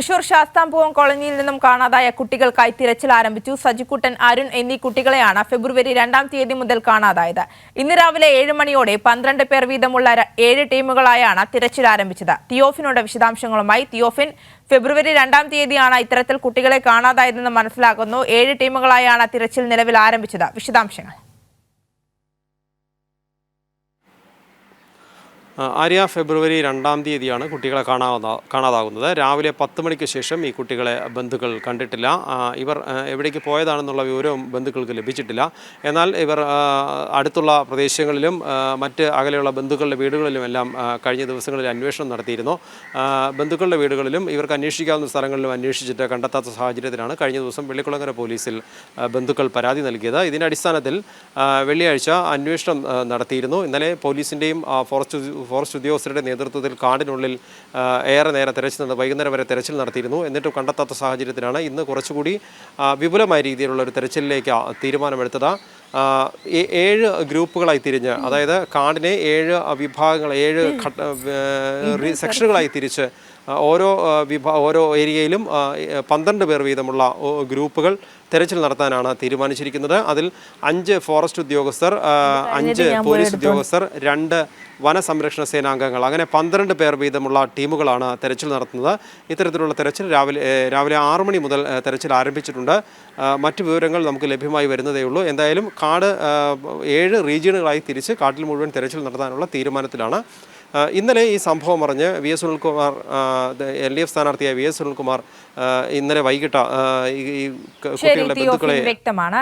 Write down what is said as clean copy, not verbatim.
തൃശൂർ ശാസ്താംപൂവം കോളനിയിൽ നിന്നും കാണാതായ കുട്ടികൾക്കായി തിരച്ചിൽ ആരംഭിച്ചു. സജിക്കുട്ടൻ, അരുൺ എന്നീ കുട്ടികളെയാണ് ഫെബ്രുവരി 2-ാം തീയതി മുതൽ കാണാതായത്. ഇന്ന് രാവിലെ 7 മണിയോടെ 12 പേർ വീതമുള്ള 7 ടീമുകളായാണ് തിരച്ചിൽ ആരംഭിച്ചത്. തിയോഫിനോട് വിശദാംശങ്ങളുമായി. തിയോഫിൻ, ഫെബ്രുവരി 2-ാം തീയതിയാണ് ഇത്തരത്തിൽ കുട്ടികളെ കാണാതായതെന്ന് മനസ്സിലാക്കുന്നു. 7 ടീമുകളായാണ് തിരച്ചിൽ നിലവിൽ ആരംഭിച്ചത്. വിശദാംശങ്ങൾ. ആര്യ, ഫെബ്രുവരി 2-ാം തീയതിയാണ് കുട്ടികളെ കാണാതാകുന്നത്. രാവിലെ 10 മണിക്ക് ശേഷം ഈ കുട്ടികളെ ബന്ധുക്കൾ കണ്ടിട്ടില്ല. ഇവർ എവിടേക്ക് പോയതാണെന്നുള്ള വിവരവും ബന്ധുക്കൾക്ക് ലഭിച്ചിട്ടില്ല. എന്നാൽ ഇവർ അടുത്തുള്ള പ്രദേശങ്ങളിലും മറ്റ് അകലെയുള്ള ബന്ധുക്കളുടെ വീടുകളിലുമെല്ലാം കഴിഞ്ഞ ദിവസങ്ങളിൽ അന്വേഷണം നടത്തിയിരുന്നു. ബന്ധുക്കളുടെ വീടുകളിലും ഇവർക്ക് അന്വേഷിക്കാവുന്ന സ്ഥലങ്ങളിലും അന്വേഷിച്ചിട്ട് കണ്ടെത്താത്ത സാഹചര്യത്തിലാണ് കഴിഞ്ഞ ദിവസം വെള്ളിക്കുളങ്ങര പോലീസിൽ ബന്ധുക്കൾ പരാതി നൽകിയത്. ഇതിൻ്റെ അടിസ്ഥാനത്തിൽ വെള്ളിയാഴ്ച അന്വേഷണം നടത്തിയിരുന്നു. ഇന്നലെ പോലീസിൻ്റെയും ഫോറസ്റ്റ് ഉദ്യോഗസ്ഥരുടെ നേതൃത്വത്തിൽ കാടിനുള്ളിൽ ഏറെ നേരം വൈകുന്നേരം വരെ തെരച്ചിൽ നടത്തിയിരുന്നു. എന്നിട്ടും കണ്ടെത്താത്ത സാഹചര്യത്തിലാണ് ഇന്ന് കുറച്ചുകൂടി വിപുലമായ രീതിയിലുള്ള ഒരു തെരച്ചിലിലേക്ക് തീരുമാനമെടുത്തത്. 7 ഗ്രൂപ്പുകളായി തിരിഞ്ഞ്, അതായത് കാടിനെ 7 വിഭാഗങ്ങൾ, 7 സെക്ഷനുകളായി തിരിച്ച് ഓരോ ഏരിയയിലും 12 പേർ വീതമുള്ള ഗ്രൂപ്പുകൾ തെരച്ചിൽ നടത്താനാണ് തീരുമാനിച്ചിരിക്കുന്നത്. അതിൽ 5 ഫോറസ്റ്റ് ഉദ്യോഗസ്ഥർ, 5 പോലീസ് ഉദ്യോഗസ്ഥർ, 2 വനസംരക്ഷണ സേനാംഗങ്ങൾ, അങ്ങനെ 12 പേർ വീതമുള്ള ടീമുകളാണ് തെരച്ചിൽ നടത്തുന്നത്. ഇത്തരത്തിലുള്ള തെരച്ചിൽ രാവിലെ 6 മണി മുതൽ തെരച്ചിൽ ആരംഭിച്ചിട്ടുണ്ട്. മറ്റു വിവരങ്ങൾ നമുക്ക് ലഭ്യമായി വരുന്നതേ ഉള്ളൂ. എന്തായാലും കാട് 7 റീജിയനുകളായി തിരിച്ച് കാട്ടിൽ മുഴുവൻ തെരച്ചിൽ നടത്താനുള്ള തീരുമാനത്തിലാണ്. ഇന്നലെ ഈ സംഭവം അറിഞ്ഞ് വി എസ് സുനിൽകുമാർ, LDF സ്ഥാനാർത്ഥിയായ വി എസ് സുനിൽകുമാർ ഇന്നലെ വൈകിട്ട് ഈ കുട്ടികളുടെ ബന്ധുക്കളെ വ്യക്തമാണ്.